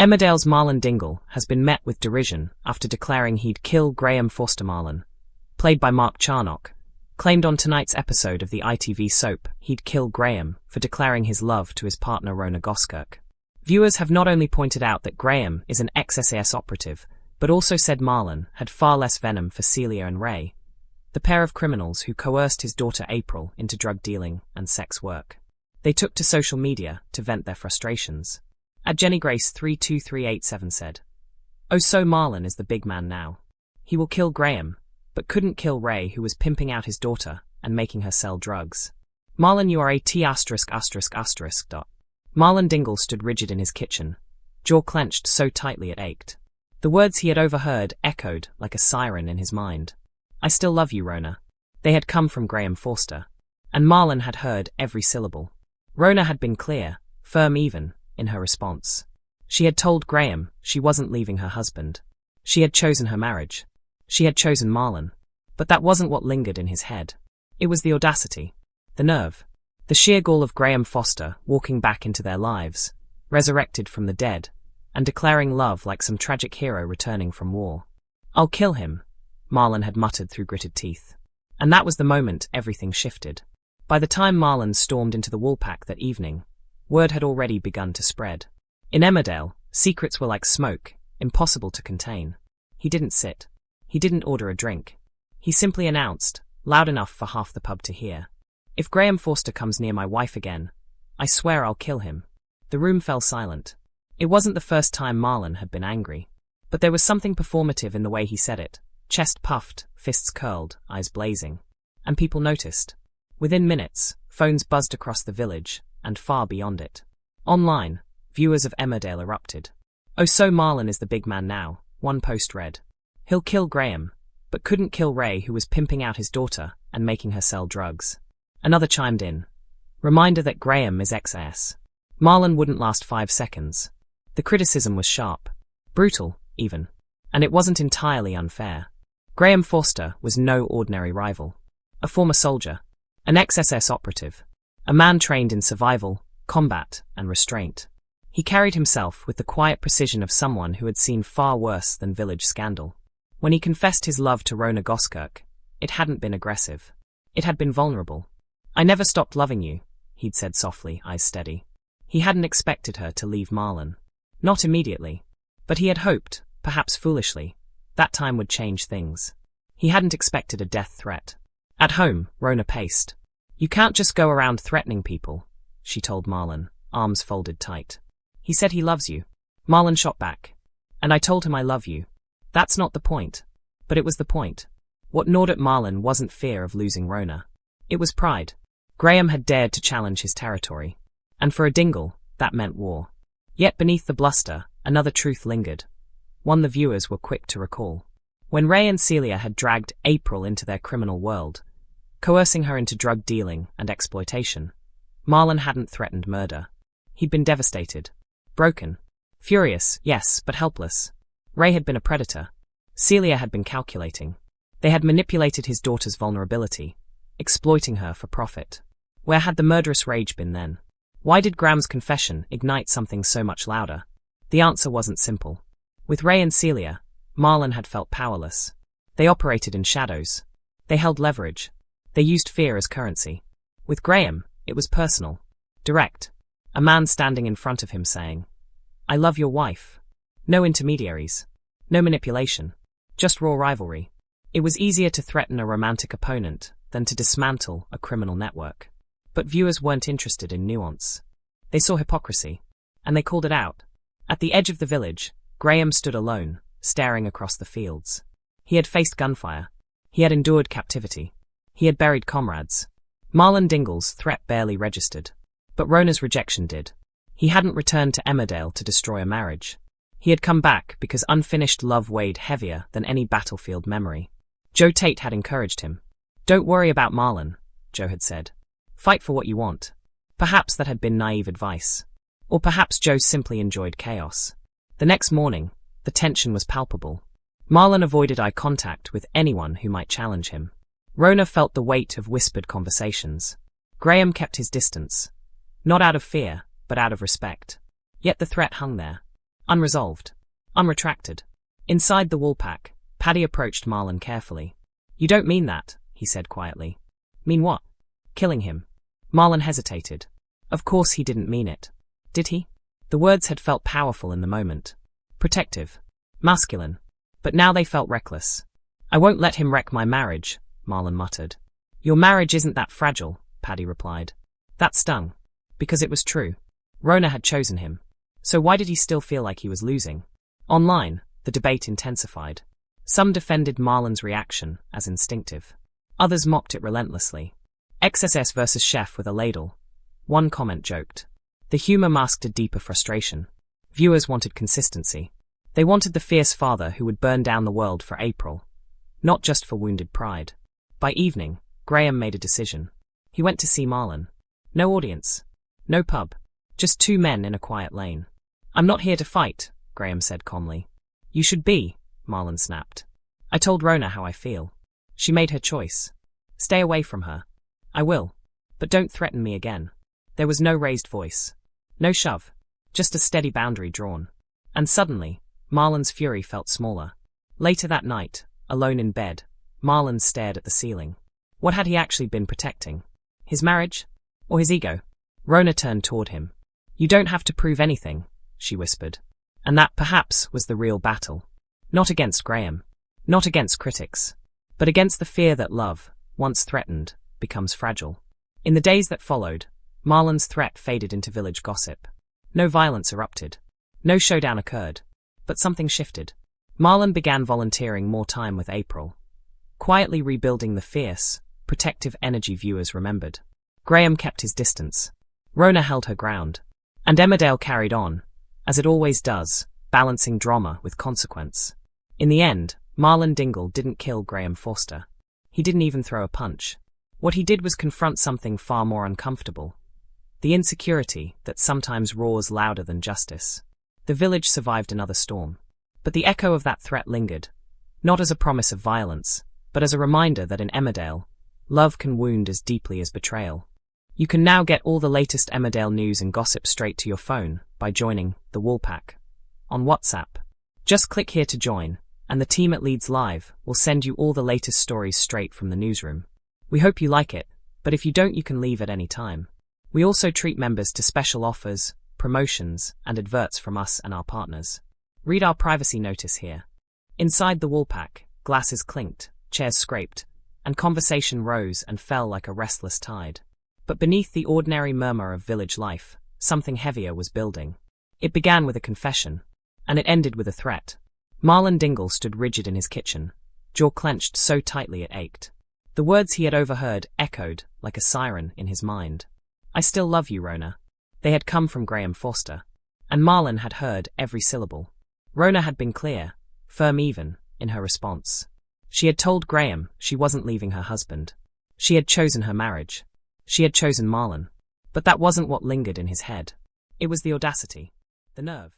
Emmerdale's Marlon Dingle has been met with derision after declaring he'd kill Graham Foster. Marlon, played by Mark Charnock, claimed on tonight's episode of the ITV soap he'd kill Graham for declaring his love to his partner Rona Goskirk. Viewers have not only pointed out that Graham is an ex-SAS operative, but also said Marlon had far less venom for Celia and Ray, the pair of criminals who coerced his daughter April into drug dealing and sex work. They took to social media to vent their frustrations. @JennyGrace32387 said, "Oh, so Marlon is the big man now. He will kill Graham, but couldn't kill Ray, who was pimping out his daughter and making her sell drugs. Marlon, you are a T******. Marlon Dingle stood rigid in his kitchen, jaw clenched so tightly it ached. The words he had overheard echoed like a siren in his mind. "I still love you, Rona." They had come from Graham Foster, and Marlon had heard every syllable. Rona had been clear, firm even, in her response. She had told Graham she wasn't leaving her husband. She had chosen her marriage. She had chosen Marlon. But that wasn't what lingered in his head. It was the audacity, the nerve, the sheer gall of Graham Foster walking back into their lives, resurrected from the dead, and declaring love like some tragic hero returning from war. "I'll kill him," Marlon had muttered through gritted teeth. And that was the moment everything shifted. By the time Marlon stormed into the Woolpack that evening, word had already begun to spread. In Emmerdale, secrets were like smoke, impossible to contain. He didn't sit. He didn't order a drink. He simply announced, loud enough for half the pub to hear, "If Graham Foster comes near my wife again, I swear I'll kill him." The room fell silent. It wasn't the first time Marlon had been angry. But there was something performative in the way he said it, chest puffed, fists curled, eyes blazing. And people noticed. Within minutes, phones buzzed across the village, and far beyond it. Online, viewers of Emmerdale erupted. "Oh, so Marlon is the big man now," one post read. "He'll kill Graham, but couldn't kill Ray, who was pimping out his daughter and making her sell drugs." Another chimed in. "Reminder that Graham is ex-SAS. Marlon wouldn't last 5 seconds." The criticism was sharp. Brutal, even. And it wasn't entirely unfair. Graham Foster was no ordinary rival. A former soldier. An ex-SAS operative. A man trained in survival, combat, and restraint. He carried himself with the quiet precision of someone who had seen far worse than village scandal. When he confessed his love to Rona Goskirk, it hadn't been aggressive. It had been vulnerable. "I never stopped loving you," he'd said softly, eyes steady. He hadn't expected her to leave Marlon. Not immediately. But he had hoped, perhaps foolishly, that time would change things. He hadn't expected a death threat. At home, Rona paced. "You can't just go around threatening people," she told Marlon, arms folded tight. "He said he loves you." Marlon shot back. "And I told him I love you. That's not the point." But it was the point. What gnawed at Marlon wasn't fear of losing Rona. It was pride. Graham had dared to challenge his territory. And for a Dingle, that meant war. Yet beneath the bluster, another truth lingered. One the viewers were quick to recall. When Ray and Celia had dragged April into their criminal world, coercing her into drug dealing and exploitation, Marlon hadn't threatened murder. He'd been devastated. Broken. Furious, yes, but helpless. Ray had been a predator. Celia had been calculating. They had manipulated his daughter's vulnerability, exploiting her for profit. Where had the murderous rage been then? Why did Graham's confession ignite something so much louder? The answer wasn't simple. With Ray and Celia, Marlon had felt powerless. They operated in shadows. They held leverage. They used fear as currency. With Graham, it was personal. Direct. A man standing in front of him saying, "I love your wife." No intermediaries. No manipulation. Just raw rivalry. It was easier to threaten a romantic opponent than to dismantle a criminal network. But viewers weren't interested in nuance. They saw hypocrisy. And they called it out. At the edge of the village, Graham stood alone, staring across the fields. He had faced gunfire. He had endured captivity. He had buried comrades. Marlon Dingle's threat barely registered. But Rona's rejection did. He hadn't returned to Emmerdale to destroy a marriage. He had come back because unfinished love weighed heavier than any battlefield memory. Joe Tate had encouraged him. "Don't worry about Marlon," Joe had said. "Fight for what you want." Perhaps that had been naive advice. Or perhaps Joe simply enjoyed chaos. The next morning, the tension was palpable. Marlon avoided eye contact with anyone who might challenge him. Rona felt the weight of whispered conversations. Graham kept his distance. Not out of fear, but out of respect. Yet the threat hung there. Unresolved. Unretracted. Inside the woolpack, Paddy approached Marlon carefully. "You don't mean that," he said quietly. "Mean what?" "Killing him." Marlon hesitated. Of course he didn't mean it. Did he? The words had felt powerful in the moment. Protective. Masculine. But now they felt reckless. "I won't let him wreck my marriage," Marlon muttered. "Your marriage isn't that fragile," Paddy replied. That stung. Because it was true. Rona had chosen him. So why did he still feel like he was losing? Online, the debate intensified. Some defended Marlon's reaction as instinctive. Others mocked it relentlessly. XSS versus chef with a ladle. One comment joked. The humor masked a deeper frustration. Viewers wanted consistency. They wanted the fierce father who would burn down the world for April. Not just for wounded pride. By evening, Graham made a decision. He went to see Marlon. No audience. No pub. Just two men in a quiet lane. "I'm not here to fight," Graham said calmly. "You should be," Marlon snapped. "I told Rona how I feel. She made her choice. Stay away from her." "I will. But don't threaten me again." There was no raised voice. No shove. Just a steady boundary drawn. And suddenly, Marlon's fury felt smaller. Later that night, alone in bed, Marlon stared at the ceiling. What had he actually been protecting? His marriage? Or his ego? Rona turned toward him. "You don't have to prove anything," she whispered. And that, perhaps, was the real battle. Not against Graham. Not against critics. But against the fear that love, once threatened, becomes fragile. In the days that followed, Marlon's threat faded into village gossip. No violence erupted. No showdown occurred. But something shifted. Marlon began volunteering more time with April. Quietly rebuilding the fierce, protective energy viewers remembered. Graham kept his distance. Rona held her ground. And Emmerdale carried on, as it always does, balancing drama with consequence. In the end, Marlon Dingle didn't kill Graham Forster. He didn't even throw a punch. What he did was confront something far more uncomfortable. The insecurity that sometimes roars louder than justice. The village survived another storm. But the echo of that threat lingered, not as a promise of violence, but as a reminder that in Emmerdale, love can wound as deeply as betrayal. You can now get all the latest Emmerdale news and gossip straight to your phone by joining the Woolpack on WhatsApp. Just click here to join, and the team at Leeds Live will send you all the latest stories straight from the newsroom. We hope you like it, but if you don't, you can leave at any time. We also treat members to special offers, promotions, and adverts from us and our partners. Read our privacy notice here. Inside the Woolpack, glasses clinked, chairs scraped, and conversation rose and fell like a restless tide. But beneath the ordinary murmur of village life, something heavier was building. It began with a confession, and it ended with a threat. Marlon Dingle stood rigid in his kitchen, jaw clenched so tightly it ached. The words he had overheard echoed like a siren in his mind. "I still love you, Rona." They had come from Graham Forster, and Marlon had heard every syllable. Rona had been clear, firm even, in her response. She had told Graham she wasn't leaving her husband. She had chosen her marriage. She had chosen Marlon. But that wasn't what lingered in his head. It was the audacity, the nerve.